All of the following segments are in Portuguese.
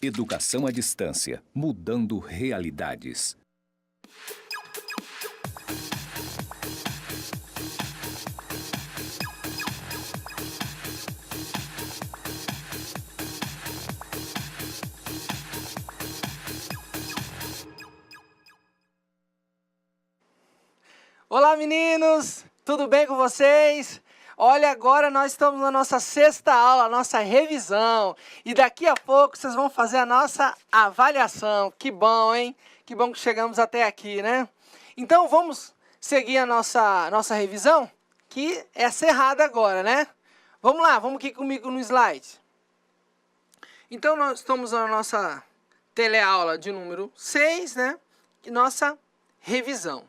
Educação à distância, mudando realidades. Olá meninos, tudo bem com vocês? Olha, agora nós estamos na nossa sexta aula, a nossa revisão. E daqui a pouco vocês vão fazer a nossa avaliação. Que bom, hein? Que bom que chegamos até aqui, né? Então vamos seguir a nossa revisão, que é cerrada agora, né? Vamos lá, vamos aqui comigo no slide. Então nós estamos na nossa teleaula de número 6, né? E nossa revisão.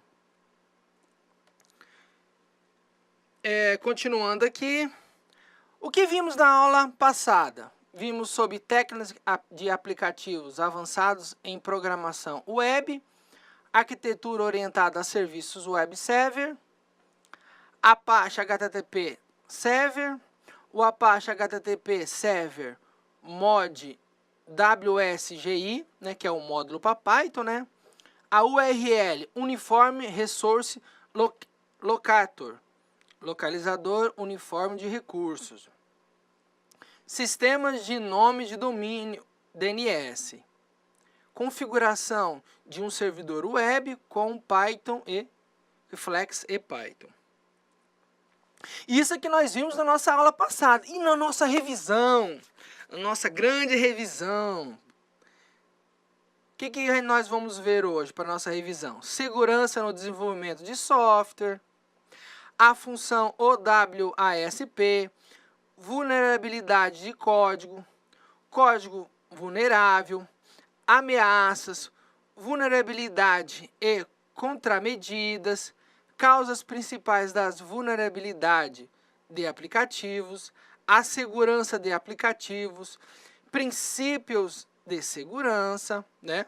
Continuando aqui, o que vimos na aula passada? Vimos sobre técnicas de aplicativos avançados em programação web, arquitetura orientada a serviços web server, Apache HTTP Server, o Apache HTTP Server Mod WSGI, né, que é o módulo para Python, né? A URL Uniform Resource Locator, localizador uniforme de recursos. Sistemas de nome de domínio, DNS. Configuração de um servidor web com Python e Flex e Python. Isso é que nós vimos na nossa aula passada. E na nossa revisão, na nossa grande revisão, o que nós vamos ver hoje para a nossa revisão? Segurança no desenvolvimento de software, a função OWASP, vulnerabilidade de código, código vulnerável, ameaças, vulnerabilidade e contramedidas, causas principais das vulnerabilidades de aplicativos, a segurança de aplicativos, princípios de segurança, né?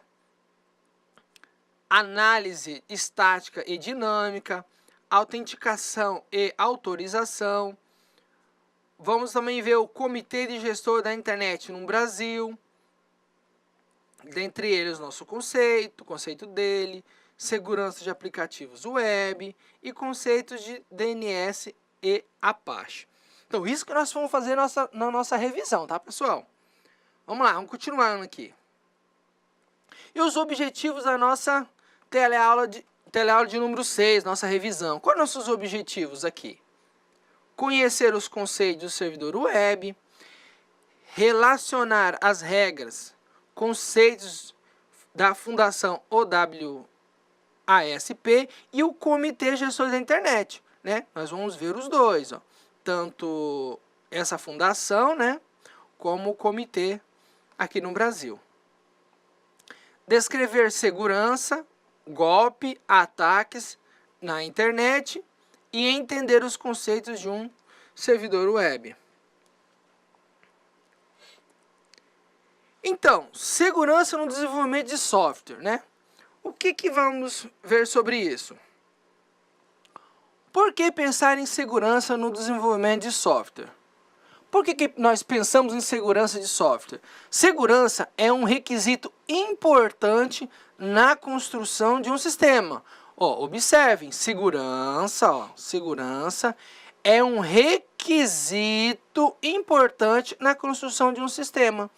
Análise estática e dinâmica, autenticação e autorização. Vamos também ver o Comitê de Gestor da Internet no Brasil. Dentre eles, nosso conceito, o conceito dele, segurança de aplicativos web e conceitos de DNS e Apache. Então, isso que nós vamos fazer na nossa revisão, tá, pessoal? Vamos lá, vamos continuando aqui. E os objetivos da nossa teleaula de número 6, nossa revisão. Quais são nossos objetivos aqui? Conhecer os conceitos do servidor web, relacionar as regras, conceitos da Fundação OWASP e o Comitê Gestor da Internet, né? Nós vamos ver os dois, ó. Tanto essa fundação, né, como o comitê aqui no Brasil. Descrever segurança, golpe, ataques na internet e entender os conceitos de um servidor web. Então, segurança no desenvolvimento de software, né? O que vamos ver sobre isso? Por que pensar em segurança no desenvolvimento de software? Por que nós pensamos em segurança de software? Segurança é um requisito importante na construção de um sistema. Ó, observem, segurança é um requisito importante na construção de um sistema.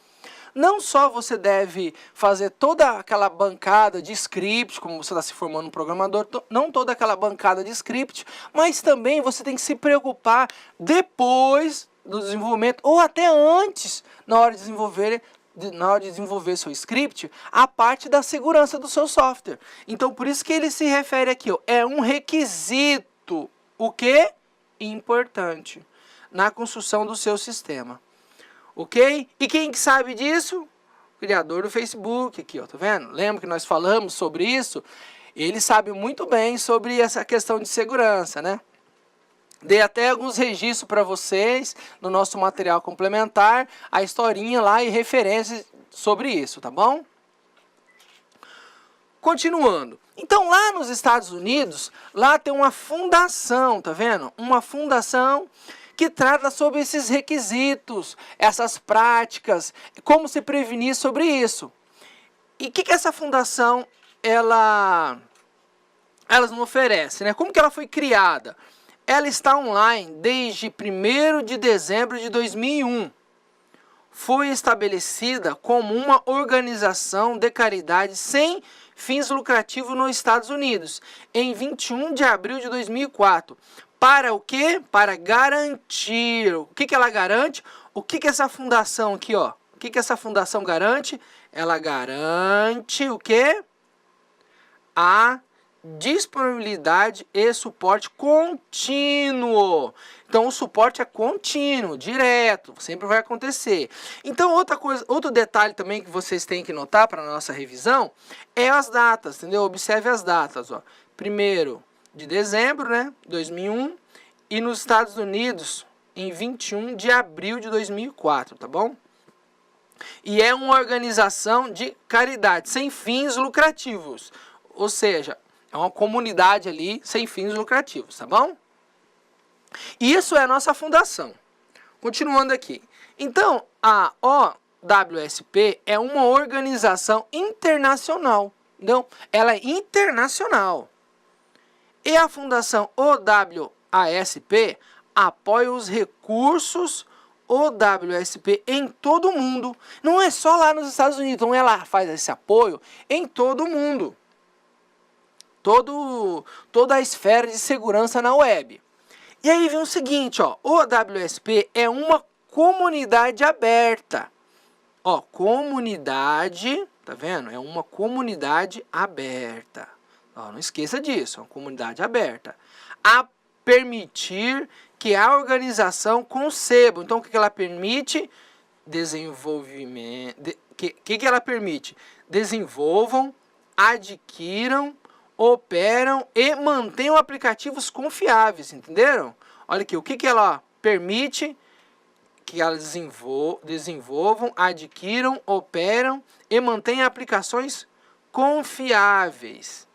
Não só você deve fazer toda aquela bancada de script, como você está se formando um programador, não toda aquela bancada de script, mas também você tem que se preocupar depois do desenvolvimento, ou até antes, na hora de desenvolver seu script, a parte da segurança do seu software. Então, por isso que ele se refere aqui, ó, é um requisito, o que? Importante, na construção do seu sistema. Ok? E quem que sabe disso? O criador do Facebook, aqui, ó, tá vendo? Lembra que nós falamos sobre isso? Ele sabe muito bem sobre essa questão de segurança, né? Dei até alguns registros para vocês no nosso material complementar, a historinha lá e referências sobre isso, tá bom? Continuando. Então, lá nos Estados Unidos, lá tem uma fundação, tá vendo? Uma fundação que trata sobre esses requisitos, essas práticas, como se prevenir sobre isso. E o que essa fundação ela nos oferece, né? Como que ela foi criada? Ela está online desde 1º de dezembro de 2001. Foi estabelecida como uma organização de caridade sem fins lucrativos nos Estados Unidos, em 21 de abril de 2004. Para o quê? Para garantir. O que ela garante? O que essa fundação aqui, ó? O que essa fundação garante? Ela garante o quê? A disponibilidade e suporte contínuo. Então o suporte é contínuo, direto, sempre vai acontecer. Então outra coisa, outro detalhe também que vocês têm que notar para a nossa revisão é as datas, entendeu? Observe as datas, ó. 1º de dezembro, né, 2001, e nos Estados Unidos em 21 de abril de 2004, tá bom? E é uma organização de caridade sem fins lucrativos, ou seja, é uma comunidade ali sem fins lucrativos, tá bom? Isso é a nossa fundação. Continuando aqui. Então, a OWSP é uma organização internacional. Então, ela é internacional. E a Fundação OWASP apoia os recursos OWSP em todo o mundo. Não é só lá nos Estados Unidos. Então, ela faz esse apoio em todo o mundo. Toda a esfera de segurança na web. E aí vem o seguinte, ó, o OWSP é uma comunidade aberta. Ó, comunidade, tá vendo? É uma comunidade aberta. Ó, não esqueça disso, é uma comunidade aberta. A permitir que a organização conceba. Então, o que ela permite? Desenvolvimento. O que ela permite? Desenvolvam, adquiram, operam e mantenham aplicativos confiáveis, entenderam? Olha aqui, o que ela permite? Que elas desenvolvam, adquiram, operam e mantenham aplicações confiáveis.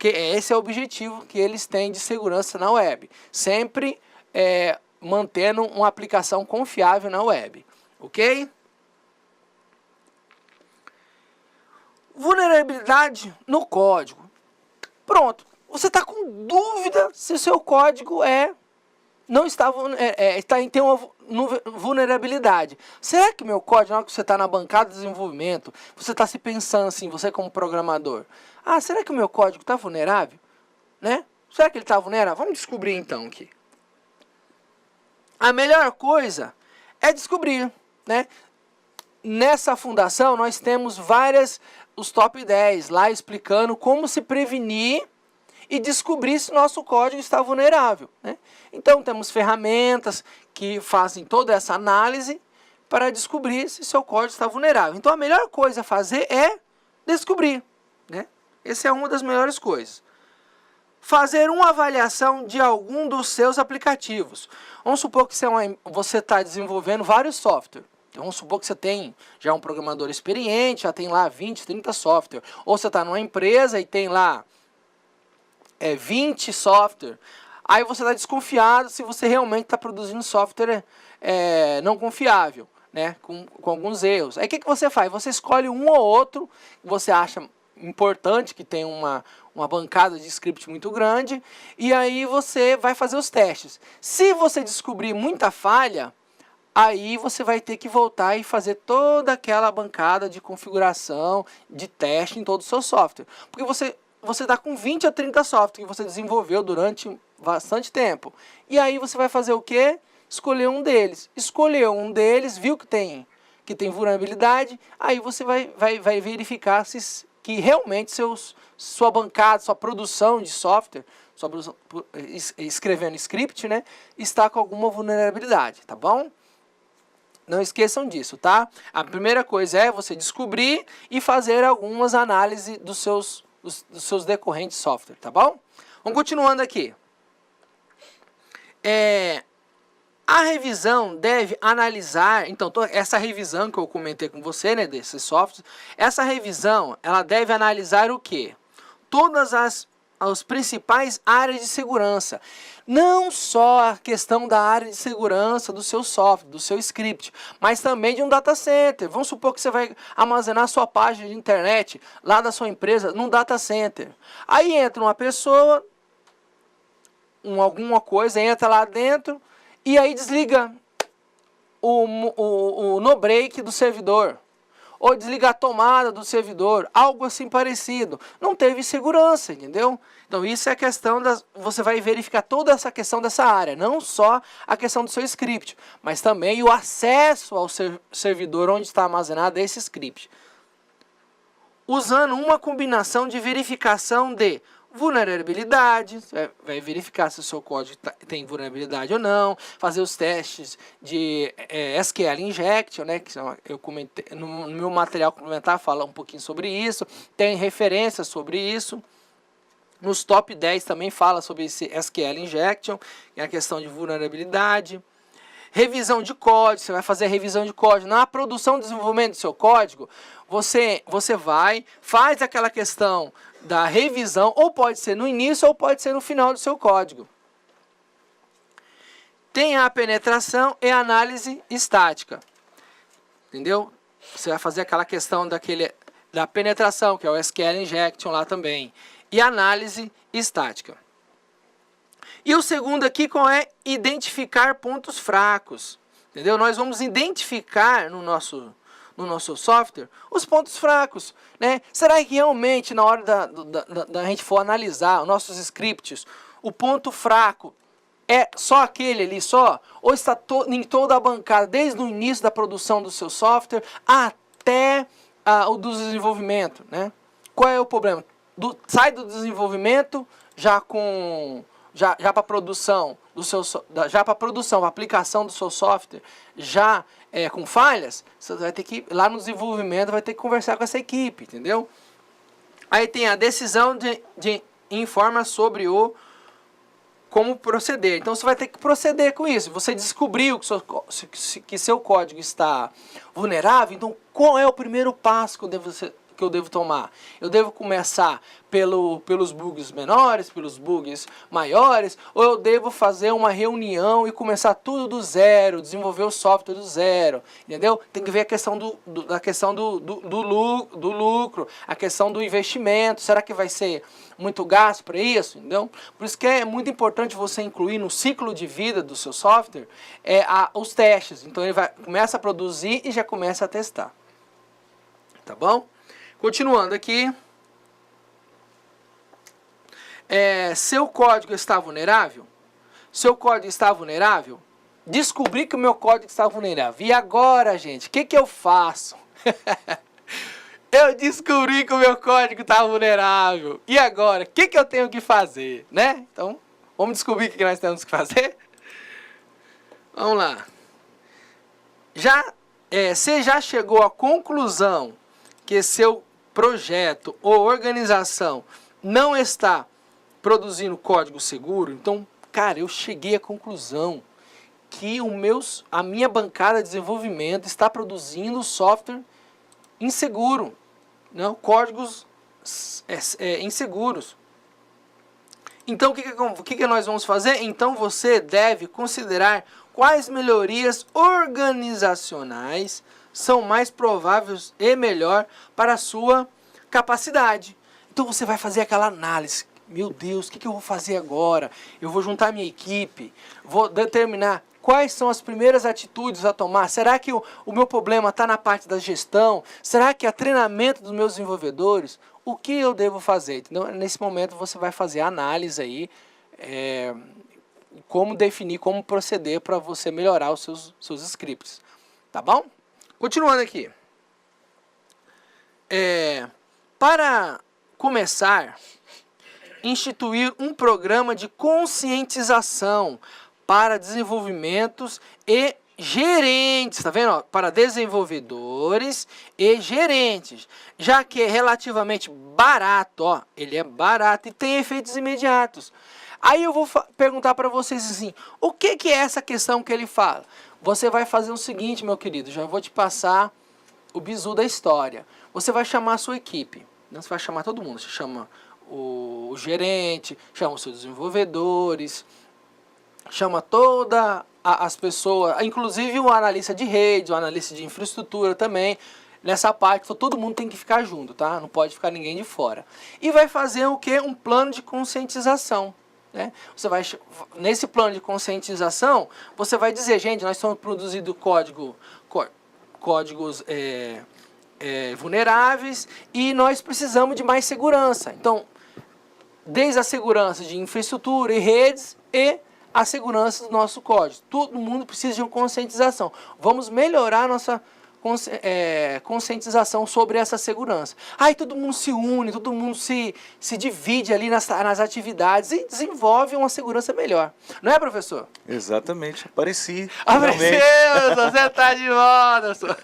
Esse é o objetivo que eles têm de segurança na web. Sempre mantendo uma aplicação confiável na web. Ok? Vulnerabilidade no código. Pronto, você está com dúvida se o seu código tem uma vulnerabilidade. Será que meu código, na hora que você está na bancada de desenvolvimento, você está se pensando assim, você como programador, será que o meu código está vulnerável? Né? Será que ele está vulnerável? Vamos descobrir então aqui. A melhor coisa é descobrir, né? Nessa fundação nós temos os top 10 lá explicando como se prevenir e descobrir se nosso código está vulnerável, né? Então temos ferramentas que fazem toda essa análise para descobrir se seu código está vulnerável. Então a melhor coisa a fazer é descobrir, né? Essa é uma das melhores coisas. Fazer uma avaliação de algum dos seus aplicativos. Vamos supor que você está desenvolvendo vários softwares. Então, vamos supor que você tem já um programador experiente, já tem lá 20, 30 software. Ou você está numa empresa e tem lá 20 software. Aí você está desconfiado se você realmente está produzindo software não confiável, né? Com alguns erros. Aí o que você faz? Você escolhe um ou outro que você acha importante, que tem uma bancada de script muito grande. E aí você vai fazer os testes. Se você descobrir muita falha, aí você vai ter que voltar e fazer toda aquela bancada de configuração, de teste em todo o seu software. Porque você está com 20 a 30 softwares que você desenvolveu durante bastante tempo. E aí você vai fazer o quê? Escolher um deles. Escolheu um deles, viu que tem vulnerabilidade, aí você vai verificar que realmente sua bancada, sua produção de software, escrevendo script, né, está com alguma vulnerabilidade, tá bom? Não esqueçam disso, tá? A primeira coisa é você descobrir e fazer algumas análises dos seus decorrentes software, tá bom? Vamos continuando aqui. A revisão deve analisar, então, essa revisão que eu comentei com você, né, desses softwares, essa revisão, ela deve analisar o quê? Todas as as principais áreas de segurança. Não só a questão da área de segurança do seu software, do seu script, mas também de um data center. Vamos supor que você vai armazenar sua página de internet lá da sua empresa num data center. Aí entra uma pessoa, alguma coisa, entra lá dentro e aí desliga o no break do servidor. Ou desligar a tomada do servidor, algo assim parecido. Não teve segurança, entendeu? Então isso é a questão você vai verificar toda essa questão dessa área, não só a questão do seu script, mas também o acesso ao servidor onde está armazenado esse script. Usando uma combinação de verificação de vulnerabilidade, vai verificar se o seu código tem vulnerabilidade ou não, fazer os testes de SQL Injection, né, que eu comentei no meu material complementar, fala um pouquinho sobre isso, tem referências sobre isso. Nos top 10 também fala sobre esse SQL Injection, que é a questão de vulnerabilidade. Revisão de código, você vai fazer a revisão de código. Na produção e desenvolvimento do seu código, você faz aquela questão da revisão, ou pode ser no início ou pode ser no final do seu código. Tem a penetração e a análise estática. Entendeu? Você vai fazer aquela questão da penetração, que é o SQL Injection lá também. E análise estática. E o segundo aqui, qual é? Identificar pontos fracos. Entendeu? Nós vamos identificar no nosso software os pontos fracos, né? Será que realmente na hora da gente for analisar os nossos scripts, o ponto fraco é só aquele ali só? Ou está em toda a bancada, desde o início da produção do seu software até o do desenvolvimento, né? Qual é o problema? Sai do desenvolvimento já para produção para aplicação do seu software, já com falhas, você vai ter que, lá no desenvolvimento, vai ter que conversar com essa equipe, entendeu? Aí tem a decisão de informa sobre como proceder. Então você vai ter que proceder com isso. Você descobriu que seu código está vulnerável, então qual é o primeiro passo que eu devo tomar? Eu devo começar pelos bugs menores, pelos bugs maiores, ou eu devo fazer uma reunião e começar tudo do zero, desenvolver o software do zero, entendeu? Tem que ver a questão do lucro, a questão do investimento, será que vai ser muito gasto para isso, entendeu? Por isso que é muito importante você incluir no ciclo de vida do seu software os testes. Então ele começa a produzir e já começa a testar. Tá bom? Continuando aqui, seu código está vulnerável? Seu código está vulnerável? Descobri que o meu código está vulnerável. E agora, gente, o que eu faço? Eu descobri que o meu código está vulnerável. E agora, o que eu tenho que fazer? Né? Então, vamos descobrir o que nós temos que fazer? Vamos lá. Você já chegou à conclusão que seu projeto ou organização não está produzindo código seguro? Então, cara, eu cheguei à conclusão que a minha bancada de desenvolvimento está produzindo software inseguro, não, códigos inseguros. Então, o que nós vamos fazer? Então, você deve considerar quais melhorias organizacionais são mais prováveis e melhor para a sua capacidade. Então você vai fazer aquela análise. Meu Deus, o que eu vou fazer agora? Eu vou juntar minha equipe, vou determinar quais são as primeiras atitudes a tomar. Será que o meu problema está na parte da gestão? Será que é treinamento dos meus desenvolvedores? O que eu devo fazer? Então, nesse momento você vai fazer a análise aí, como definir, como proceder para você melhorar os seus scripts. Tá bom? Continuando aqui. Para começar, instituir um programa de conscientização para desenvolvimentos e gerentes, tá vendo? Para desenvolvedores e gerentes, já que é relativamente barato, ele é barato e tem efeitos imediatos. Aí eu vou perguntar para vocês assim, o que é essa questão que ele fala? Você vai fazer o seguinte, meu querido, já vou te passar o bizu da história. Você vai chamar a sua equipe, não, você vai chamar todo mundo, você chama o gerente, chama os seus desenvolvedores, chama todas as pessoas, inclusive o analista de rede, o analista de infraestrutura também, nessa parte, todo mundo tem que ficar junto, tá? Não pode ficar ninguém de fora. E vai fazer o quê? Um plano de conscientização. Né? Nesse plano de conscientização, você vai dizer, gente, nós estamos produzindo códigos vulneráveis e nós precisamos de mais segurança. Então, desde a segurança de infraestrutura e redes e a segurança do nosso código. Todo mundo precisa de uma conscientização. Vamos melhorar a nossa conscientização sobre essa segurança. Aí todo mundo se une, todo mundo se divide ali nas atividades e desenvolve uma segurança melhor. Não é, professor? Exatamente, apareci. Apareceu, você está de volta, professor.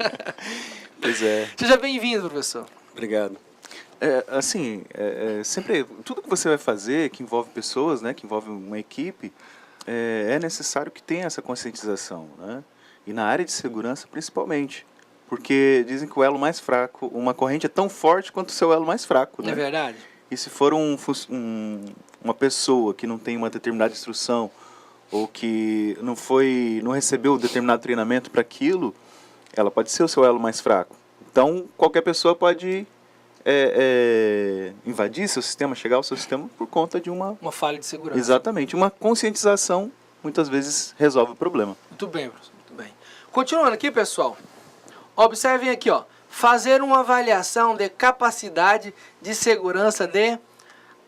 Pois é. Seja bem-vindo, professor. Obrigado. Sempre, tudo que você vai fazer que envolve pessoas, né, que envolve uma equipe, é necessário que tenha essa conscientização, né? E na área de segurança, principalmente. Porque dizem que o elo mais fraco, uma corrente é tão forte quanto o seu elo mais fraco, né? É verdade. E se for uma pessoa que não tem uma determinada instrução ou que não recebeu determinado treinamento para aquilo, ela pode ser o seu elo mais fraco. Então, qualquer pessoa pode invadir seu sistema, chegar ao seu sistema por conta de uma falha de segurança. Exatamente. Uma conscientização, muitas vezes, resolve o problema. Muito bem, professor. Muito bem. Continuando aqui, pessoal. Observem aqui, ó. Fazer uma avaliação de capacidade de segurança de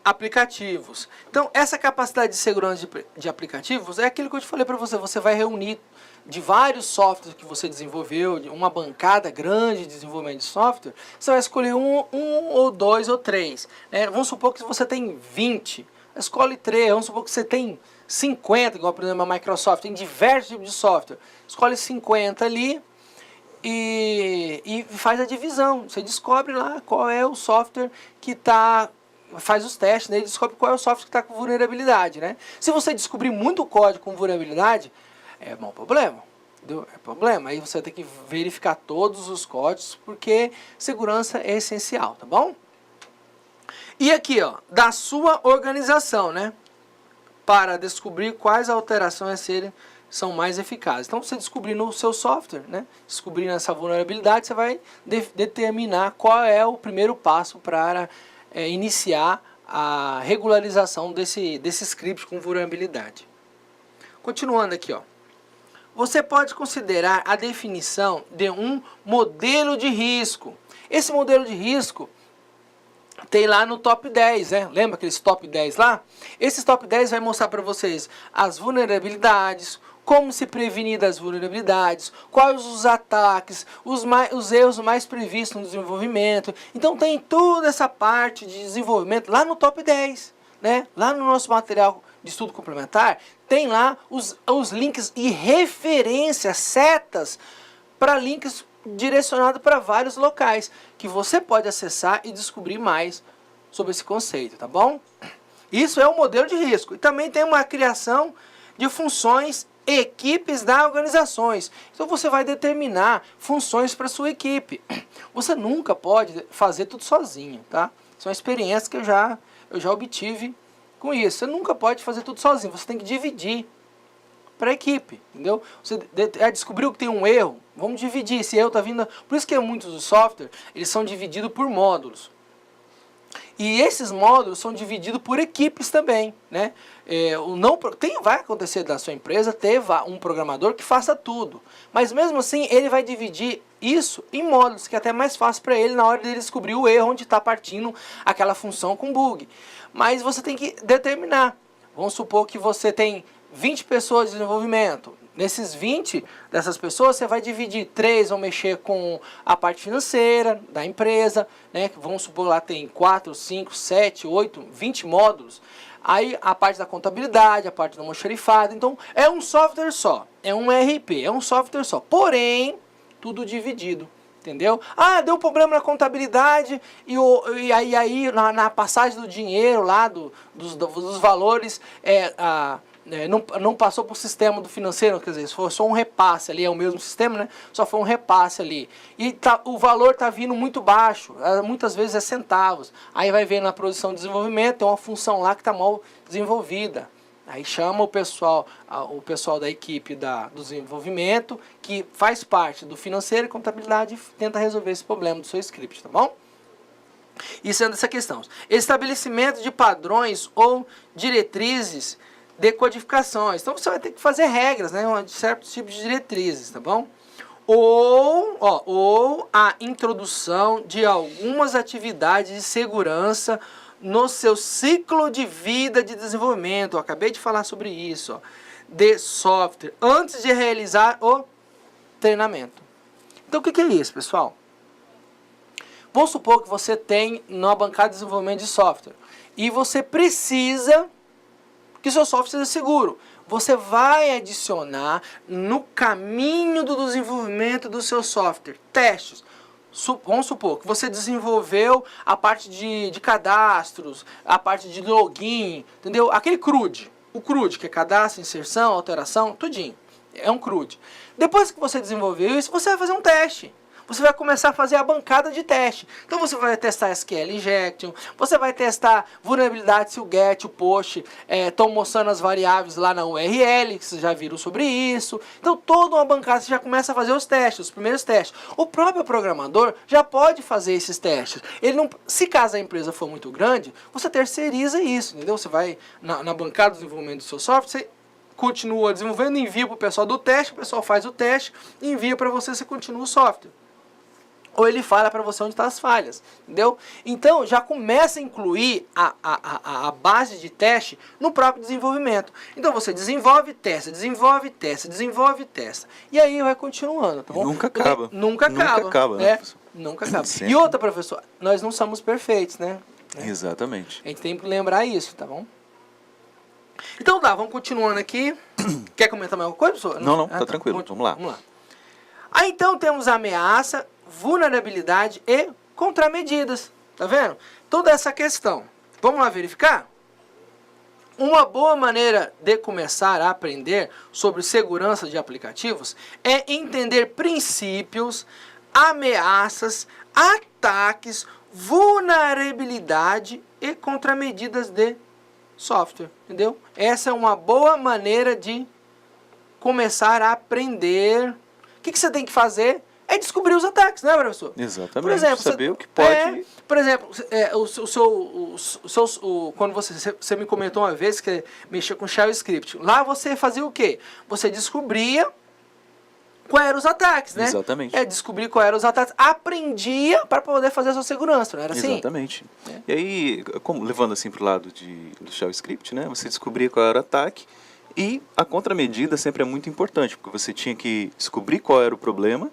aplicativos. Então, essa capacidade de segurança de aplicativos é aquilo que eu te falei para você. Você vai reunir de vários softwares que você desenvolveu, de uma bancada grande de desenvolvimento de software, você vai escolher um ou dois ou três. Né? Vamos supor que você tem 20, escolhe 3. Vamos supor que você tem 50, igual por exemplo a Microsoft, tem diversos tipos de software. Escolhe 50 ali e faz a divisão. Você descobre lá qual é o software que está... faz os testes, né? E descobre qual é o software que está com vulnerabilidade, né? Se você descobrir muito código com vulnerabilidade, é bom problema, entendeu? É problema. Aí você vai ter que verificar todos os códigos, porque segurança é essencial, tá bom? E aqui, ó, da sua organização, né? Para descobrir quais alterações são mais eficazes. Então, você descobrir no seu software, né? Descobrindo essa vulnerabilidade, você vai determinar qual é o primeiro passo para iniciar a regularização desse script com vulnerabilidade. Continuando aqui, ó. Você pode considerar a definição de um modelo de risco. Esse modelo de risco tem lá no top 10, né? Lembra aqueles top 10 lá? Esses top 10 vai mostrar para vocês as vulnerabilidades, como se prevenir das vulnerabilidades, quais os ataques, os erros mais previstos no desenvolvimento. Então tem toda essa parte de desenvolvimento lá no top 10, né? Lá no nosso material de estudo complementar, tem lá os links e referências, setas para links direcionados para vários locais, que você pode acessar e descobrir mais sobre esse conceito, tá bom? Isso é um modelo de risco. E também tem uma criação de funções equipes das organizações. Então você vai determinar funções para sua equipe. Você nunca pode fazer tudo sozinho, tá? Isso é uma experiência que eu já obtive com isso. Você nunca pode fazer tudo sozinho. Você tem que dividir para a equipe, entendeu? Você descobriu que tem um erro, vamos dividir. Esse erro está vindo... Por isso que muitos dos softwares, eles são divididos por módulos. E esses módulos são divididos por equipes também, né? Vai acontecer da sua empresa ter um programador que faça tudo. Mas mesmo assim, ele vai dividir isso em módulos, que é até mais fácil para ele na hora de descobrir o erro onde está partindo aquela função com bug. Mas você tem que determinar. Vamos supor que você tem 20 pessoas de desenvolvimento. Nesses 20 dessas pessoas, você vai dividir 3 vão mexer com a parte financeira da empresa, né? Vamos supor lá tem 4, 5, 7, 8, 20 módulos. Aí a parte da contabilidade, a parte do almoxarifado. Então é um software só, é um ERP, é um software só. Porém, tudo dividido. Entendeu? Ah, deu problema na contabilidade e aí na passagem do dinheiro lá, dos valores, não passou para o sistema do financeiro, quer dizer, se for só um repasse ali, é o mesmo sistema, né? Só foi um repasse ali. E o valor está vindo muito baixo, muitas vezes é centavos. Aí vai ver na produção de desenvolvimento, tem uma função lá que está mal desenvolvida. Aí chama o pessoal da equipe do desenvolvimento, que faz parte do financeiro e contabilidade, e tenta resolver esse problema do seu script, tá bom? Isso é dessa questão. Estabelecimento de padrões ou diretrizes de codificações. Então você vai ter que fazer regras, né, de certos tipos de diretrizes, tá bom? Ou a introdução de algumas atividades de segurança no seu ciclo de vida de desenvolvimento. Eu acabei de falar sobre isso, de software, antes de realizar o treinamento. Então o que é isso, pessoal? Vamos supor que você tem uma bancada de desenvolvimento de software e você precisa que seu software seja seguro. Você vai adicionar no caminho do desenvolvimento do seu software testes. Vamos supor que você desenvolveu a parte de cadastros, a parte de login, entendeu? Aquele CRUD. O CRUD, que é cadastro, inserção, alteração, tudinho. É um CRUD. Depois que você desenvolveu isso, você vai fazer um teste. Você vai começar a fazer a bancada de teste. Então você vai testar SQL Injection, você vai testar vulnerabilidade se o GET, o POST estão mostrando as variáveis lá na URL, que vocês já viram sobre isso. Então toda uma bancada você já começa a fazer os testes, os primeiros testes. O próprio programador já pode fazer esses testes. Ele não, se caso a empresa for muito grande, você terceiriza isso, entendeu? Você vai na bancada de desenvolvimento do seu software, você continua desenvolvendo, envia para o pessoal do teste, o pessoal faz o teste, envia para você continua o software. Ou ele fala para você onde estão as falhas, entendeu? Então, já começa a incluir a base de teste no próprio desenvolvimento. Então, você desenvolve, testa, desenvolve, testa, desenvolve, testa. E aí vai continuando, tá bom? Nunca acaba. Nunca acaba, né? Nunca acaba. Sempre. E outra, professor, nós não somos perfeitos, né? Exatamente. A gente tem que lembrar isso, tá bom? Então tá, vamos continuando aqui. Quer comentar mais alguma coisa, professor? Não, tá tranquilo. Vamos lá. Aí então temos ameaça, vulnerabilidade e contramedidas. Tá vendo? Toda essa questão. Vamos lá verificar? Uma boa maneira de começar a aprender sobre segurança de aplicativos é entender princípios, ameaças, ataques, vulnerabilidade e contramedidas de software. Entendeu? Essa é uma boa maneira de começar a aprender. O que você tem que fazer? É descobrir os ataques, né, professor? Exatamente. Por exemplo, saber o que pode. Por exemplo, quando você me comentou uma vez que mexia com Shell Script, lá você fazia o quê? Você descobria quais eram os ataques, né? Exatamente. Descobrir quais eram os ataques, aprendia para poder fazer a sua segurança, não era assim? Exatamente. E aí, levando assim para o lado do Shell Script, né? Você descobria qual era o ataque e a contramedida sempre é muito importante, porque você tinha que descobrir qual era o problema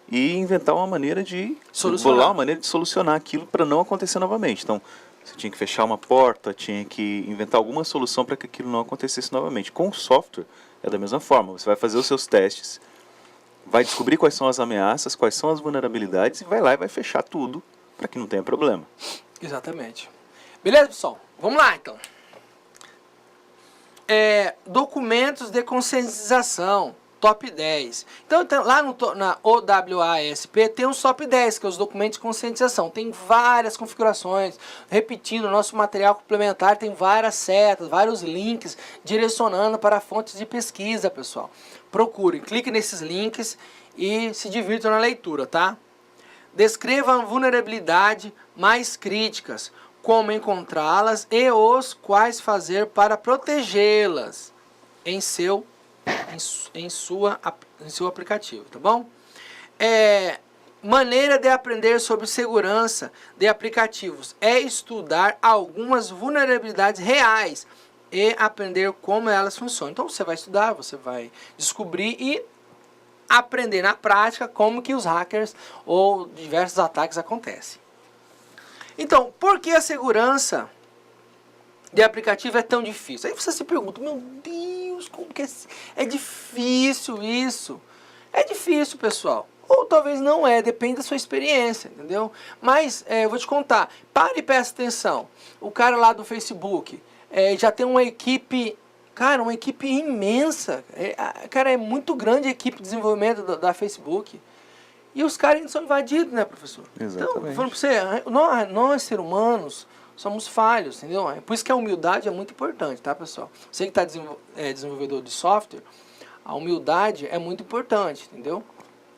e inventar uma maneira de bolar uma maneira de solucionar aquilo para não acontecer novamente. Então, você tinha que fechar uma porta, tinha que inventar alguma solução para que aquilo não acontecesse novamente. Com o software, é da mesma forma. Você vai fazer os seus testes, vai descobrir quais são as ameaças, quais são as vulnerabilidades e vai lá e vai fechar tudo para que não tenha problema. Exatamente. Beleza, pessoal? Vamos lá, então. Documentos de conscientização. Top 10. Então, lá na OWASP tem os top 10, que é os documentos de conscientização. Tem várias configurações. Repetindo, o nosso material complementar tem várias setas, vários links direcionando para fontes de pesquisa, pessoal. Procurem, cliquem nesses links e se divirtam na leitura, tá? Descreva a vulnerabilidade mais críticas, como encontrá-las e os quais fazer para protegê-las em seu aplicativo, tá bom? Maneira de aprender sobre segurança de aplicativos é estudar algumas vulnerabilidades reais e aprender como elas funcionam. Então você vai estudar, você vai descobrir e aprender na prática como que os hackers ou diversos ataques acontecem. Então, por que a segurança de aplicativo é tão difícil? Aí você se pergunta, meu Deus, como que é difícil isso? É difícil, pessoal. Ou talvez não depende da sua experiência, entendeu? Mas eu vou te contar, pare e presta atenção. O cara lá do Facebook já tem uma equipe Cara, uma equipe imensa. Cara, é muito grande a equipe de desenvolvimento da Facebook. E os caras são invadidos, né, professor? Exatamente. Então, falando pra você, nós, seres humanos, somos falhos, entendeu? Por isso que a humildade é muito importante, tá, pessoal? Você que está desenvolvedor de software, a humildade é muito importante, entendeu?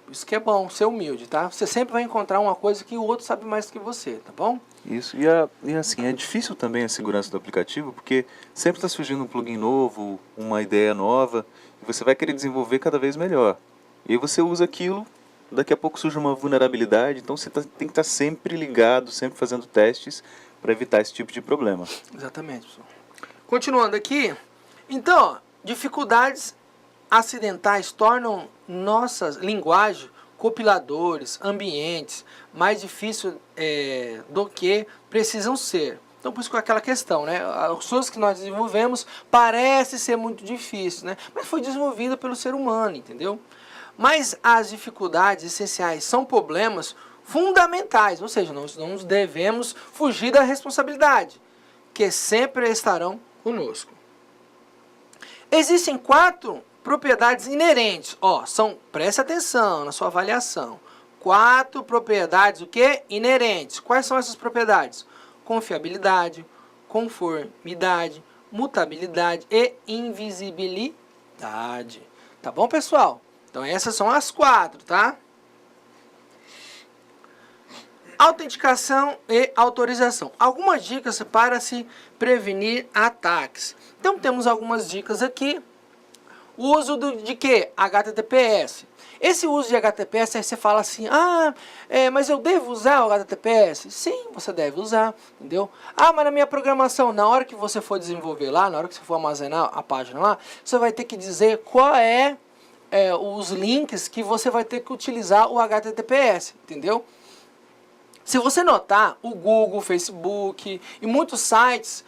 Por isso que é bom ser humilde, tá? Você sempre vai encontrar uma coisa que o outro sabe mais que você, tá bom? Isso, e assim, é difícil também a segurança do aplicativo, porque sempre está surgindo um plugin novo, uma ideia nova, e você vai querer desenvolver cada vez melhor. E aí você usa aquilo, daqui a pouco surge uma vulnerabilidade, então você tem que estar sempre ligado, sempre fazendo testes para evitar esse tipo de problema. Exatamente, pessoal. Continuando aqui, então, dificuldades acidentais tornam nossa linguagem, compiladores, ambientes, mais difícil do que precisam ser. Então, por isso que é aquela questão, né? As coisas que nós desenvolvemos parece ser muito difícil, né? Mas foi desenvolvida pelo ser humano, entendeu? Mas as dificuldades essenciais são problemas fundamentais, ou seja, nós não devemos fugir da responsabilidade, que sempre estarão conosco. Existem 4 propriedades inerentes, preste atenção na sua avaliação. 4 propriedades, o que? Inerentes. Quais são essas propriedades? Confiabilidade, conformidade, mutabilidade e invisibilidade. Tá bom, pessoal? Então essas são as 4, tá? Autenticação e autorização. Algumas dicas para se prevenir ataques. Então temos algumas dicas aqui. O uso de quê? HTTPS. Esse uso de HTTPS, aí você fala assim, mas eu devo usar o HTTPS? Sim, você deve usar, entendeu? Mas na minha programação, na hora que você for desenvolver lá, na hora que você for armazenar a página lá, você vai ter que dizer qual os links que você vai ter que utilizar o HTTPS, entendeu? Se você notar, o Google, o Facebook e muitos sites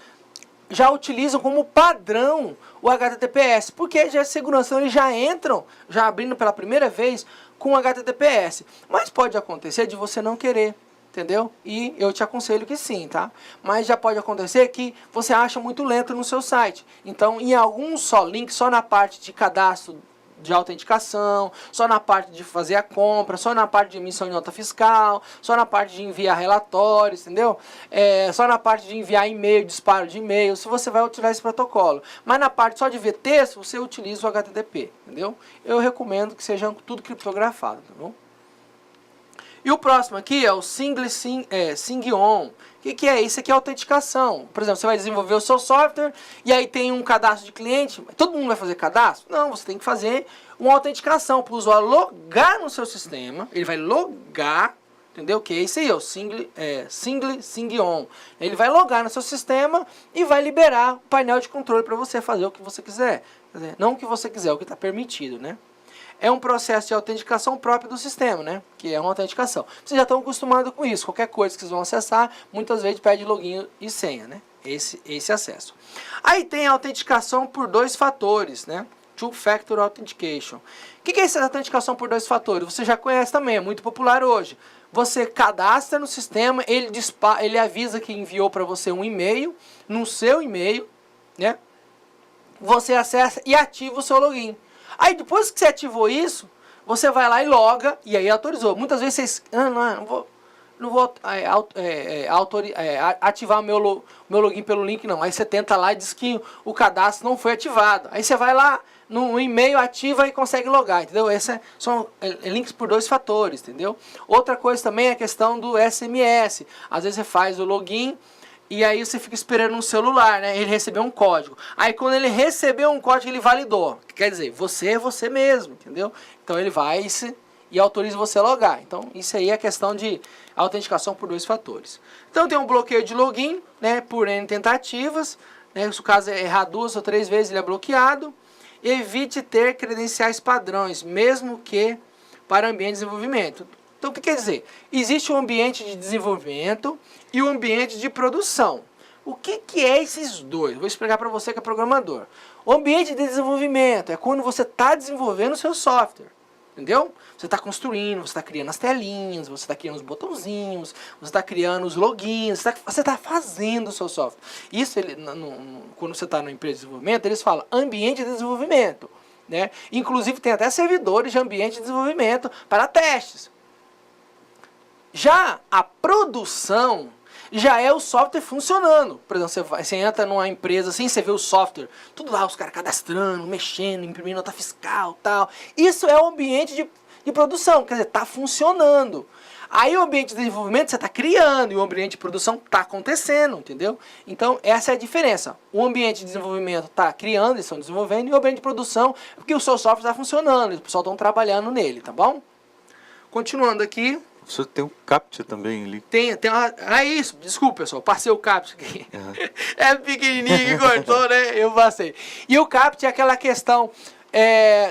já utilizam como padrão o HTTPS, porque já é segurança, então eles já entram, já abrindo pela primeira vez com o HTTPS. Mas pode acontecer de você não querer, entendeu? E eu te aconselho que sim, tá? Mas já pode acontecer que você acha muito lento no seu site. Então, em algum só link, só na parte de cadastro de autenticação, só na parte de fazer a compra, só na parte de emissão de nota fiscal, só na parte de enviar relatórios, entendeu? Só na parte de enviar e-mail, disparo de e-mail, se você vai utilizar esse protocolo. Mas na parte só de ver texto, você utiliza o HTTP, entendeu? Eu recomendo que seja tudo criptografado, tá bom? E o próximo aqui é o Sing-On. O que é? Isso aqui é autenticação. Por exemplo, você vai desenvolver o seu software e aí tem um cadastro de cliente. Todo mundo vai fazer cadastro? Não, você tem que fazer uma autenticação para o usuário logar no seu sistema. Ele vai logar, entendeu? Que é isso aí, o Sing-On. Ele vai logar no seu sistema e vai liberar o painel de controle para você fazer o que você quiser. Quer dizer, não o que você quiser, o que está permitido, né? É um processo de autenticação próprio do sistema, né? Que é uma autenticação. Vocês já estão acostumados com isso. Qualquer coisa que vocês vão acessar, muitas vezes pede login e senha, né? Esse acesso. Aí tem a autenticação por 2 fatores, né? Two-Factor Authentication. O que é essa autenticação por 2 fatores? Você já conhece também, é muito popular hoje. Você cadastra no sistema, ele avisa que enviou para você um e-mail, no seu e-mail, né? Você acessa e ativa o seu login. Aí depois que você ativou isso, você vai lá e loga, e aí autorizou. Muitas vezes vocês, não vou ativar meu login pelo link, não. Aí você tenta lá e diz que o cadastro não foi ativado. Aí você vai lá no e-mail, ativa e consegue logar, entendeu? Esses são links por 2 fatores, entendeu? Outra coisa também é a questão do SMS. Às vezes você faz o login, e aí você fica esperando no celular, né? Ele recebeu um código. Aí quando ele recebeu um código, ele validou. Quer dizer, você é você mesmo, entendeu? Então ele vai e autoriza você a logar. Então isso aí é a questão de autenticação por 2 fatores. Então tem um bloqueio de login, né? Por N tentativas. Né? Se o caso é errar 2 ou 3 vezes, ele é bloqueado. Evite ter credenciais padrões, mesmo que para ambiente de desenvolvimento. Então o que quer dizer? Existe um ambiente de desenvolvimento e o ambiente de produção. O que é esses dois? Vou explicar para você que é programador. O ambiente de desenvolvimento é quando você está desenvolvendo o seu software. entendeu? Você está construindo, você está criando as telinhas, você está criando os botãozinhos, você está criando os logins, você está fazendo o seu software. Isso, quando você está na empresa de desenvolvimento, eles falam ambiente de desenvolvimento, né? Inclusive tem até servidores de ambiente de desenvolvimento para testes. Já a produção já é o software funcionando. Por exemplo, você entra numa empresa assim, você vê o software, tudo lá, os caras cadastrando, mexendo, imprimindo nota fiscal e tal. Isso é o ambiente de produção, quer dizer, está funcionando. Aí o ambiente de desenvolvimento você está criando e o ambiente de produção está acontecendo, entendeu? Então essa é a diferença. O ambiente de desenvolvimento está criando, eles estão desenvolvendo, e o ambiente de produção, porque o seu software está funcionando, os pessoal estão trabalhando nele, tá bom? Continuando aqui. Você tem um CAPTCHA também ali. Tem uma... Ah, isso, desculpa, pessoal, passei o CAPTCHA aqui. Uhum. É pequenininho que cortou, né? Eu passei. E o CAPTCHA é aquela questão...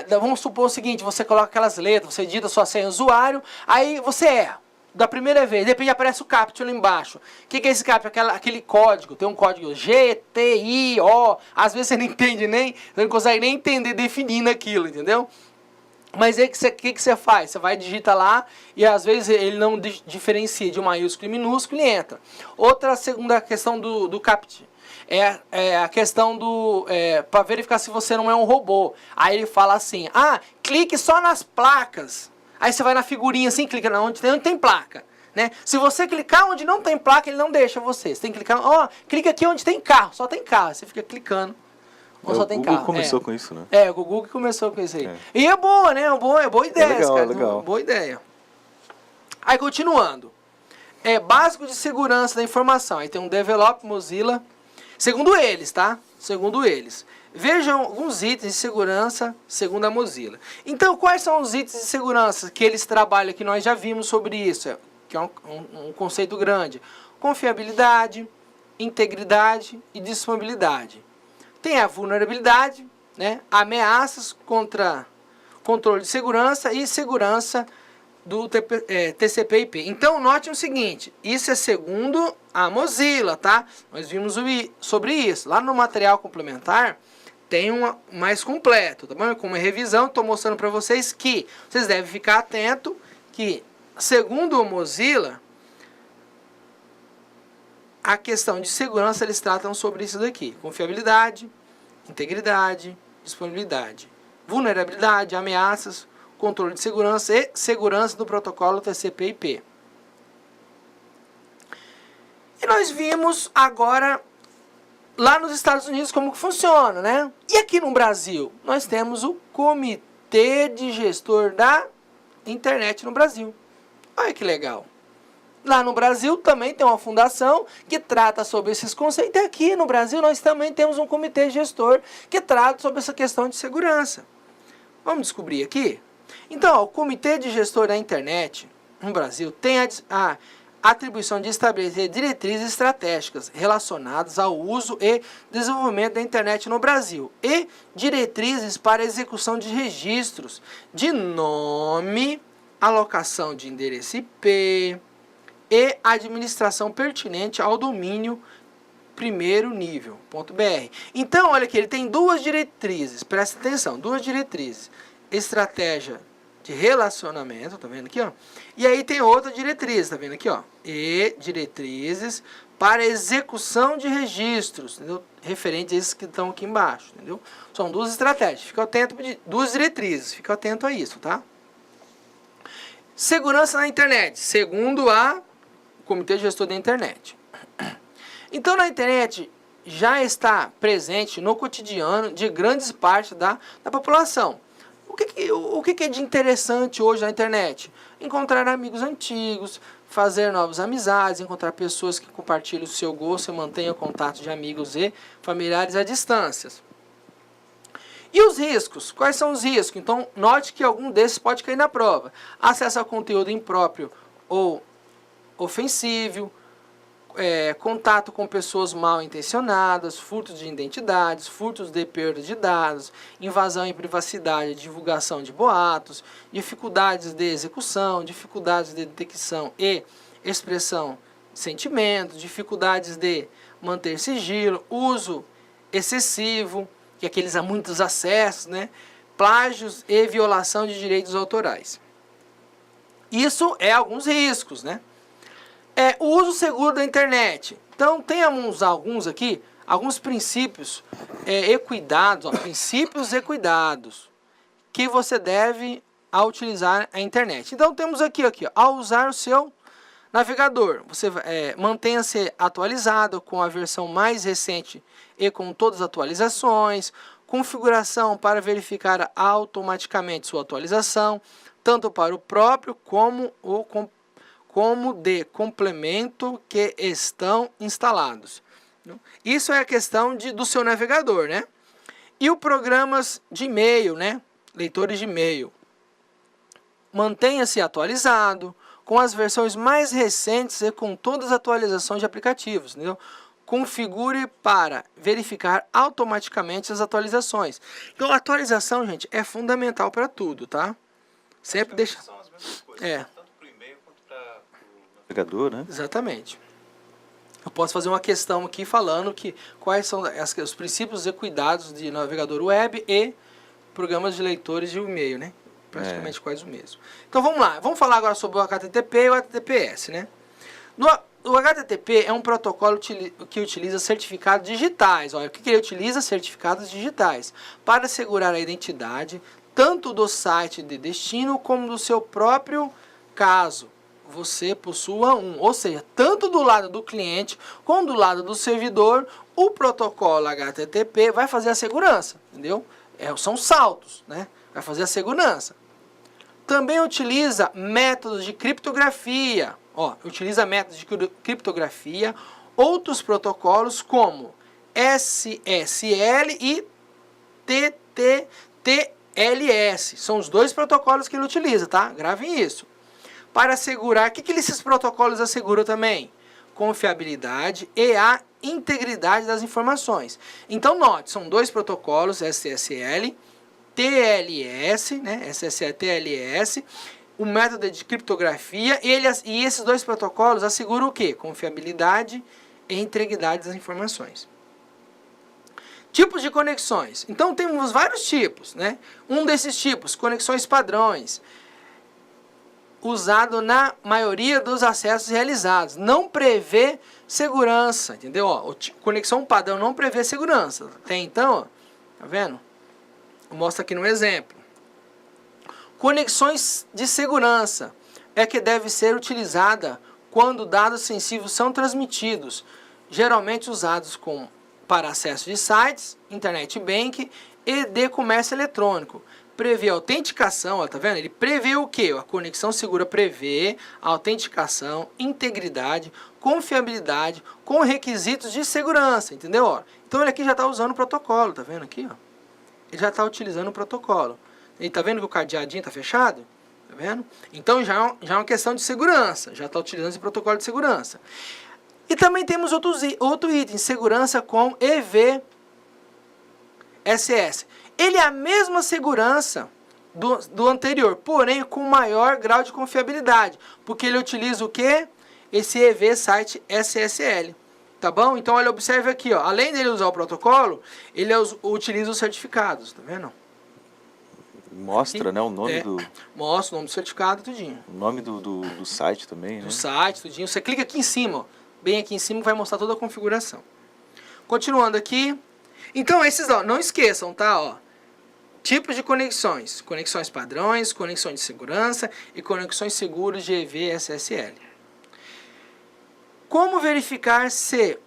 vamos supor o seguinte, você coloca aquelas letras, você digita sua senha usuário, aí você erra. Da primeira vez, de repente aparece o CAPTCHA lá embaixo. O que é esse CAPTCHA? Aquele código, tem um código G, T, I, O. Às vezes você não entende nem, você não consegue nem entender definindo aquilo, entendeu? Mas aí o que você faz? Você vai digitar lá e às vezes ele não diferencia de maiúsculo e minúsculo e entra. Outra segunda questão do CAPTCHA é a questão para verificar se você não é um robô. Aí ele fala assim, clique só nas placas. Aí você vai na figurinha assim, clica onde tem placa. Né? Se você clicar onde não tem placa, ele não deixa você. Você tem que clicar, clica aqui onde tem carro, só tem carro. Você fica clicando. Ou só tem carro. O Google começou com isso, né? O Google começou com isso aí. E é boa, né? É boa ideia, legal, cara. Legal. Boa ideia. Aí, continuando. Básico de segurança da informação. Aí tem um Develop Mozilla. Segundo eles, tá? Segundo eles. Vejam alguns itens de segurança segundo a Mozilla. Então, quais são os itens de segurança que eles trabalham, que nós já vimos sobre isso? Que é um conceito grande. Confiabilidade, integridade e disponibilidade. Tem a vulnerabilidade, né? Ameaças contra controle de segurança e segurança do TCP/IP. Então, note o seguinte, isso é segundo a Mozilla, tá? Nós vimos sobre isso. Lá no material complementar, tem um mais completo, tá bom? Como revisão, estou mostrando para vocês que vocês devem ficar atentos que, segundo a Mozilla, a questão de segurança, eles tratam sobre isso daqui. Confiabilidade, integridade, disponibilidade, vulnerabilidade, ameaças, controle de segurança e segurança do protocolo TCP/IP. E nós vimos agora, lá nos Estados Unidos, como que funciona, né? E aqui no Brasil, nós temos o Comitê de Gestor da Internet no Brasil. Olha que legal. Lá no Brasil também tem uma fundação que trata sobre esses conceitos. E aqui no Brasil nós também temos um comitê gestor que trata sobre essa questão de segurança. Vamos descobrir aqui? Então, o Comitê de Gestor da Internet no Brasil tem a atribuição de estabelecer diretrizes estratégicas relacionadas ao uso e desenvolvimento da internet no Brasil e diretrizes para execução de registros de nome, alocação de endereço IP e administração pertinente ao domínio primeiro nível.br. Então, olha aqui, ele tem duas diretrizes, presta atenção, duas diretrizes. Estratégia de relacionamento, tá vendo aqui, ó? E aí tem outra diretriz, tá vendo aqui, ó? E diretrizes para execução de registros, entendeu? Referente a esses que estão aqui embaixo, entendeu? São duas estratégias, fica atento, duas diretrizes, fica atento a isso, tá? Segurança na internet, segundo o Comitê Gestor da Internet. Então, na internet já está presente no cotidiano de grandes partes da população. O que é de interessante hoje na internet? Encontrar amigos antigos, fazer novas amizades, encontrar pessoas que compartilham o seu gosto e mantenham contato de amigos e familiares à distância. E os riscos? Quais são os riscos? Então, note que algum desses pode cair na prova. Acesso a conteúdo impróprio ou ofensivo, contato com pessoas mal intencionadas, furtos de identidades, furtos de perda de dados, invasão em privacidade, divulgação de boatos, dificuldades de execução, dificuldades de detecção e expressão de sentimentos, dificuldades de manter sigilo, uso excessivo, que aqueles a muitos acessos, né? plágios e violação de direitos autorais. Isso é alguns riscos, né? O uso seguro da internet. Então, temos alguns aqui, alguns princípios e cuidados, princípios e cuidados que você deve ao utilizar a internet. Então, temos aqui, ó, ao usar o seu navegador, você mantenha-se atualizado com a versão mais recente e com todas as atualizações, configuração para verificar automaticamente sua atualização, tanto para o próprio como de complemento que estão instalados. Isso é a questão do seu navegador, né? E os programas de e-mail, né? Leitores de e-mail. Mantenha-se atualizado com as versões mais recentes e com todas as atualizações de aplicativos, entendeu? Configure para verificar automaticamente as atualizações. Então, a atualização, gente, é fundamental para tudo, tá? Sempre deixa... São as mesmas coisas, tanto para o e-mail quanto para o navegador, né? Exatamente. Eu posso fazer uma questão aqui falando que quais são os princípios e cuidados de navegador web e programas de leitores de e-mail, né? Praticamente quase o mesmo. Então vamos lá, vamos falar agora sobre o HTTP e o HTTPS, né? O HTTP é um protocolo que utiliza certificados digitais. Olha, o que ele utiliza? Certificados digitais para assegurar a identidade tanto do site de destino como do seu próprio caso você possua um. Ou seja, tanto do lado do cliente como do lado do servidor, o protocolo HTTP vai fazer a segurança, entendeu? São saltos, né? Vai fazer a segurança. Também utiliza métodos de criptografia. Utiliza métodos de criptografia, outros protocolos como SSL e TTLS. São os dois protocolos que ele utiliza, tá? Gravem isso. Para assegurar, o que esses protocolos asseguram também? Confiabilidade e a integridade das informações. Então, note, são dois protocolos, SSL, TLS, né? SSL, TLS, o método de criptografia, e esses dois protocolos asseguram o quê? Confiabilidade e integridade das informações. Tipos de conexões. Então, temos vários tipos, né? Um desses tipos, conexões padrões, usado na maioria dos acessos realizados. Não prevê segurança, entendeu? Conexão padrão não prevê segurança. Tem então, tá vendo? Eu mostro aqui no exemplo. Conexões de segurança é que deve ser utilizada quando dados sensíveis são transmitidos, geralmente usados para acesso de sites, internet bank e de comércio eletrônico. Prevê autenticação, ó, tá vendo? Ele prevê o quê? A conexão segura prevê a autenticação, integridade, confiabilidade com requisitos de segurança, entendeu? Ó, então ele aqui já está usando o protocolo, tá vendo aqui? Ó? Ele já está utilizando o protocolo. E tá vendo que o cadeadinho está fechado? Tá vendo? Então já é uma questão de segurança, já está utilizando esse protocolo de segurança. E também temos outro item, segurança com EVSS. Ele é a mesma segurança do anterior, porém com maior grau de confiabilidade, porque ele utiliza o quê? Esse EV Site SSL, tá bom? Então, olha, observe aqui, ó, além dele usar o protocolo, ele utiliza os certificados, tá vendo? Mostra, aqui, né, o nome do... Mostra o nome do certificado, tudinho. O nome do site também, né? Do site, tudinho. Você clica aqui em cima, ó, bem aqui em cima, vai mostrar toda a configuração. Continuando aqui. Então, esses, ó, não esqueçam, tá, ó. Tipos de conexões. Conexões padrões, conexões de segurança e conexões seguras de EV-SSL. Como verificar se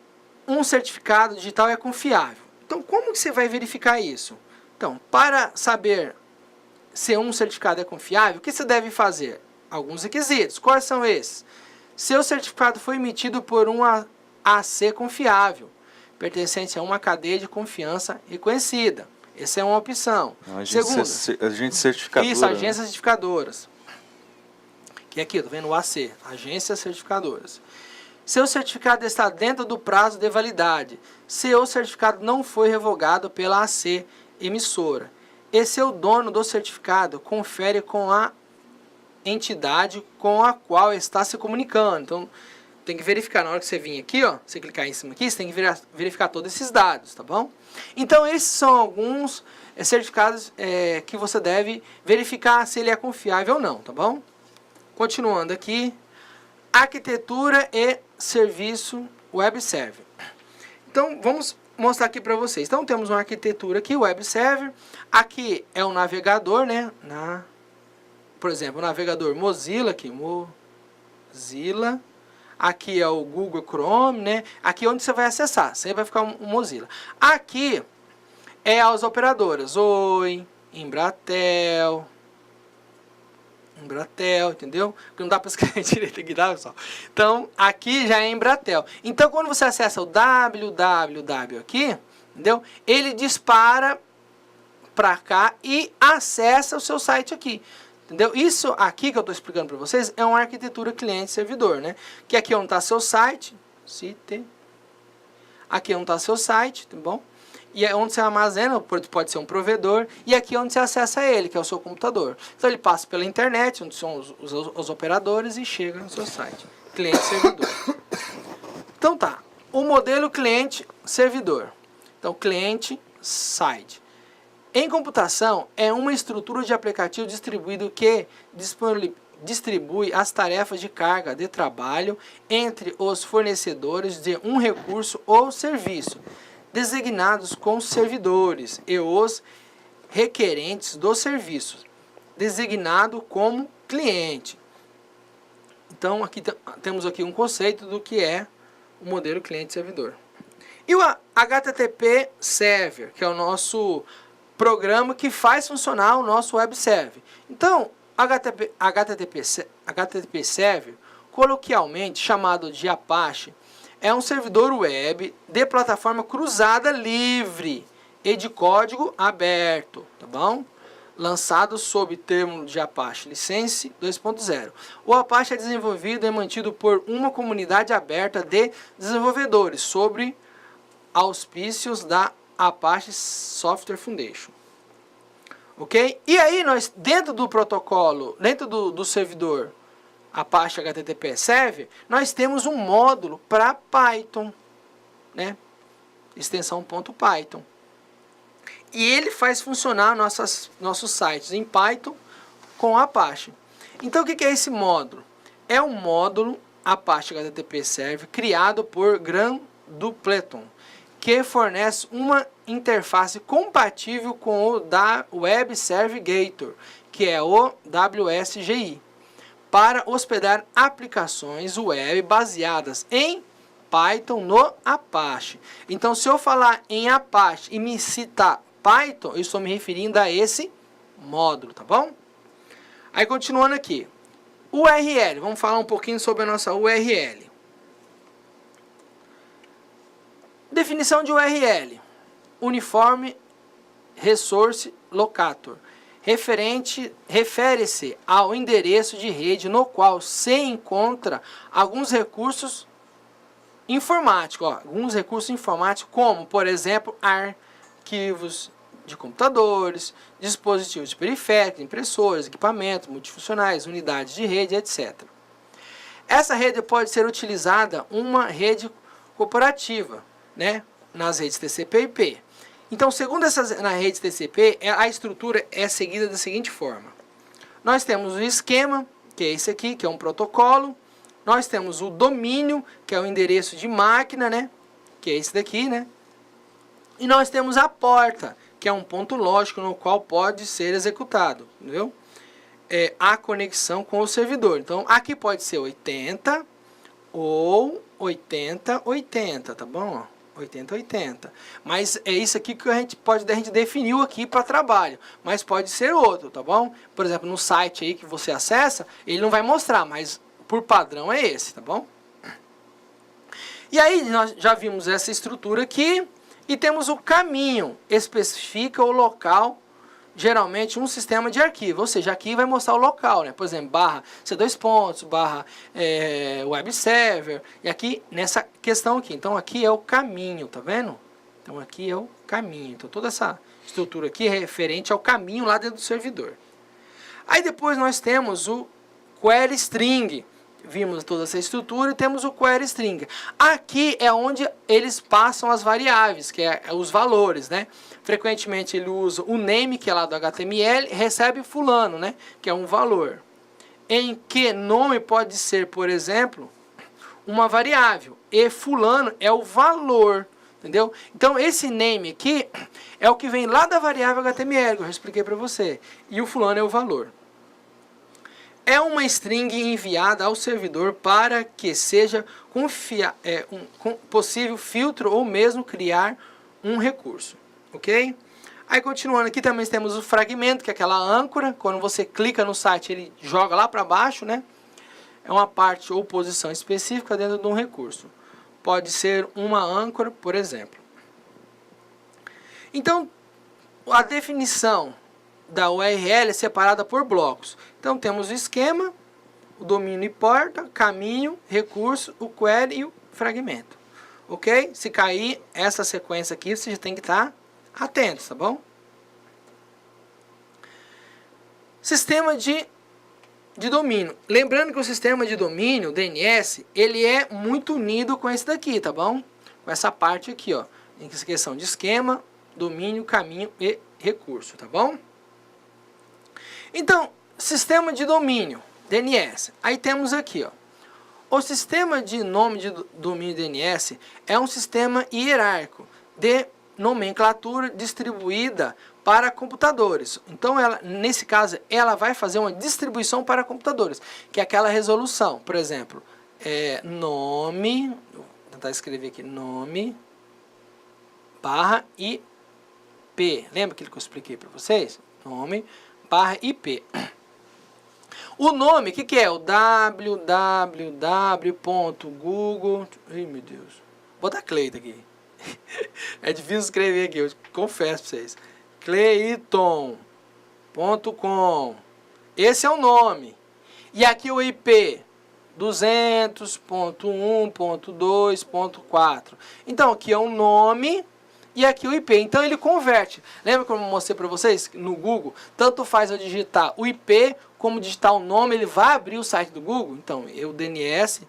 um certificado digital é confiável? Então, como que você vai verificar isso? Então, para saber se um certificado é confiável, o que você deve fazer? Alguns requisitos. Quais são esses? Seu certificado foi emitido por um AC confiável, pertencente a uma cadeia de confiança reconhecida. Essa é uma opção. Agências certificadoras. Isso, agências certificadoras. Que é aqui, tá vendo? O AC, agências certificadoras. Seu certificado está dentro do prazo de validade. Seu certificado não foi revogado pela AC emissora. E seu dono do certificado confere com a entidade com a qual está se comunicando. Então, tem que verificar, na hora que você vir aqui, ó, você clicar em cima aqui, você tem que verificar todos esses dados, tá bom? Então, esses são alguns certificados que você deve verificar se ele é confiável ou não, tá bom? Continuando aqui, arquitetura e serviço web server. Então, vamos mostrar aqui para vocês. Então, temos uma arquitetura aqui, web server. Aqui é um navegador, né? Por exemplo, o navegador Mozilla, aqui, Mozilla. Aqui é o Google Chrome, né? Aqui é onde você vai acessar, sempre vai ficar um Mozilla. Aqui é as operadoras, Oi, Embratel, entendeu? Porque não dá para escrever direito aqui, tá, pessoal? Então, aqui já é Embratel. Então, quando você acessa o www aqui, entendeu? Ele dispara para cá e acessa o seu site aqui. Entendeu? Isso aqui que eu estou explicando para vocês é uma arquitetura cliente-servidor, né? Que aqui é onde está seu site, aqui é onde está seu site, tá bom? E é onde você armazena, pode ser um provedor, e aqui é onde você acessa ele, que é o seu computador. Então ele passa pela internet, onde são os operadores, e chega no seu site. Cliente-servidor. Então tá, o modelo cliente-servidor. Então, cliente-side. Em computação, é uma estrutura de aplicativo distribuído que distribui as tarefas de carga de trabalho entre os fornecedores de um recurso ou serviço, designados como servidores, e os requerentes dos serviços, designado como cliente. Então, aqui temos aqui um conceito do que é o modelo cliente-servidor. E o HTTP Server, que é o nosso programa que faz funcionar o nosso web server. Então, HTTP Server, coloquialmente chamado de Apache, é um servidor web de plataforma cruzada livre e de código aberto, tá bom? Lançado sob termo de Apache License 2.0. O Apache é desenvolvido e mantido por uma comunidade aberta de desenvolvedores sobre auspícios da Apache Software Foundation. Ok? E aí, nós, dentro do protocolo, dentro do servidor Apache HTTP Server, nós temos um módulo para Python, né? Extensão .python. E ele faz funcionar nossos sites em Python com Apache. Então, o que é esse módulo? É um módulo Apache HTTP Server criado por Grandupleton, que fornece uma interface compatível com o da Web Server Gator, que é o WSGI, para hospedar aplicações web baseadas em Python no Apache. Então, se eu falar em Apache e me citar Python, eu estou me referindo a esse módulo, tá bom? Aí, continuando aqui. URL, vamos falar um pouquinho sobre a nossa URL. Definição de URL. Uniforme Resource Locator. Refere-se ao endereço de rede no qual se encontra alguns recursos informáticos. Alguns recursos informáticos como, por exemplo, arquivos de computadores, dispositivos periféricos, impressoras, equipamentos multifuncionais, unidades de rede, etc. Essa rede pode ser utilizada uma rede corporativa, né, nas redes TCP e IP. Então, segundo na rede TCP, a estrutura é seguida da seguinte forma. Nós temos o esquema, que é esse aqui, que é um protocolo. Nós temos o domínio, que é o endereço de máquina, né, que é esse daqui, né. E nós temos a porta, que é um ponto lógico no qual pode ser executado, entendeu? A conexão com o servidor. Então, aqui pode ser 80 ou 80-80, tá bom? 80-80. Mas é isso aqui que a gente definiu aqui para trabalho. Mas pode ser outro, tá bom? Por exemplo, no site aí que você acessa, ele não vai mostrar, mas por padrão é esse, tá bom? E aí nós já vimos essa estrutura aqui e temos o caminho, especifica o local, geralmente um sistema de arquivo, ou seja, aqui vai mostrar o local, né? Por exemplo, barra C2 pontos, barra web server, e aqui nessa questão aqui. Então aqui é o caminho, tá vendo? Então aqui é o caminho. Então toda essa estrutura aqui é referente ao caminho lá dentro do servidor. Aí depois nós temos o query string, vimos toda essa estrutura e temos o query string. Aqui é onde eles passam as variáveis, que é os valores, né? Frequentemente ele usa o name, que é lá do HTML, recebe fulano, né? Que é um valor. Em que nome pode ser, por exemplo, uma variável. E fulano é o valor, entendeu? Então esse name aqui é o que vem lá da variável HTML, que eu já expliquei para você. E o fulano é o valor. É uma string enviada ao servidor para que seja possível filtro ou mesmo criar um recurso, ok? Aí continuando aqui também temos o fragmento, que é aquela âncora, quando você clica no site ele joga lá para baixo, né? É uma parte ou posição específica dentro de um recurso. Pode ser uma âncora, por exemplo. Então, a definição da URL é separada por blocos. Então temos o esquema, o domínio e porta, caminho, recurso, o query e o fragmento. Ok? Se cair essa sequência aqui, você já tem que estar atento, tá bom? Sistema de domínio. Lembrando que o sistema de domínio, o DNS, ele é muito unido com esse daqui, tá bom? Com essa parte aqui, ó. Em questão de esquema, domínio, caminho e recurso, tá bom? Então, sistema de domínio, DNS. Aí temos aqui, ó. O sistema de nome de domínio DNS é um sistema hierárquico de nomenclatura distribuída para computadores. Então, nesse caso, ela vai fazer uma distribuição para computadores, que é aquela resolução. Por exemplo, nome, vou tentar escrever aqui, nome barra IP. Lembra aquilo que eu expliquei para vocês? Nome barra IP. O nome, o que é? O www.google. Ai, meu Deus. Vou dar Cleiton aqui. É difícil escrever aqui, eu confesso para vocês. Cleiton.com. Esse é o nome. E aqui o IP. 200.1.2.4. Então, aqui é o nome e aqui o IP. Então, ele converte. Lembra como eu mostrei para vocês? No Google, tanto faz eu digitar o IP como digitar o nome, ele vai abrir o site do Google. Então, o DNS,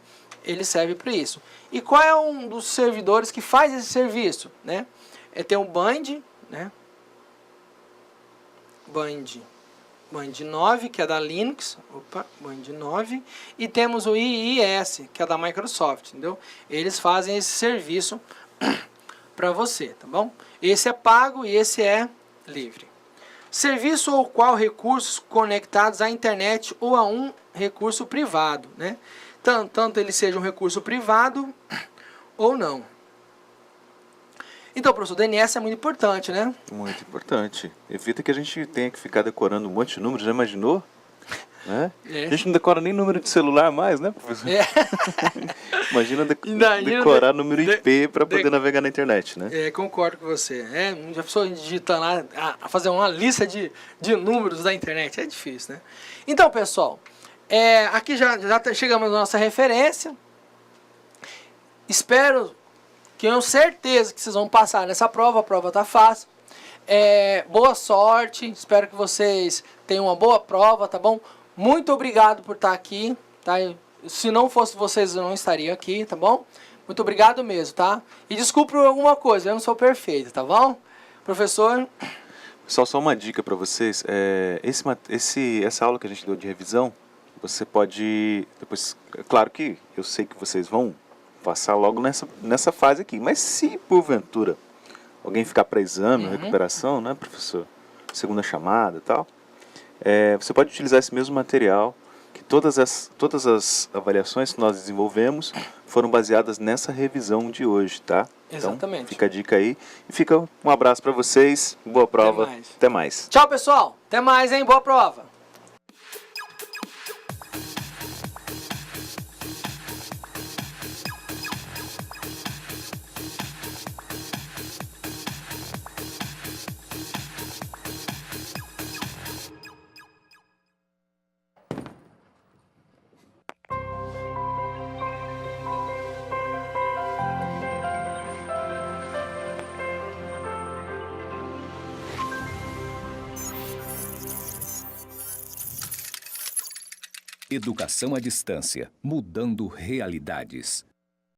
ele serve para isso. E qual é um dos servidores que faz esse serviço? Né? Tem o Band, né? Band 9, que é da Linux, Band 9, e temos o IIS, que é da Microsoft, entendeu? Eles fazem esse serviço para você, tá bom? Esse é pago e esse é livre. Serviço ou qual recursos conectados à internet ou a um recurso privado, né? Tanto ele seja um recurso privado ou não. Então, professor, o DNS é muito importante, né? Muito importante. Evita que a gente tenha que ficar decorando um monte de números, já imaginou? Né? A gente não decora nem número de celular mais, né, professor? Imagina decorar número IP para poder navegar na internet, né? Concordo com você. Já precisou digitando lá, fazer uma lista de números da internet, é difícil, né? Então, pessoal, aqui já chegamos na nossa referência. Tenho certeza que vocês vão passar nessa prova, a prova tá fácil. Boa sorte, espero que vocês tenham uma boa prova, tá bom? Muito obrigado por estar aqui, tá? Se não fosse vocês, eu não estaria aqui, tá bom? Muito obrigado mesmo, tá? E desculpe por alguma coisa, eu não sou perfeito, tá bom? Professor? Pessoal, só uma dica para vocês. Essa aula que a gente deu de revisão, você pode... Depois, claro que eu sei que vocês vão passar logo nessa fase aqui, mas se porventura alguém ficar para exame, recuperação, né, professor? Segunda chamada e tal, você pode utilizar esse mesmo material, que todas as avaliações que nós desenvolvemos foram baseadas nessa revisão de hoje, tá? Exatamente. Então, fica a dica aí. E fica um abraço para vocês, boa prova, até mais. Tchau, pessoal, até mais, hein, boa prova. Educação à distância, mudando realidades.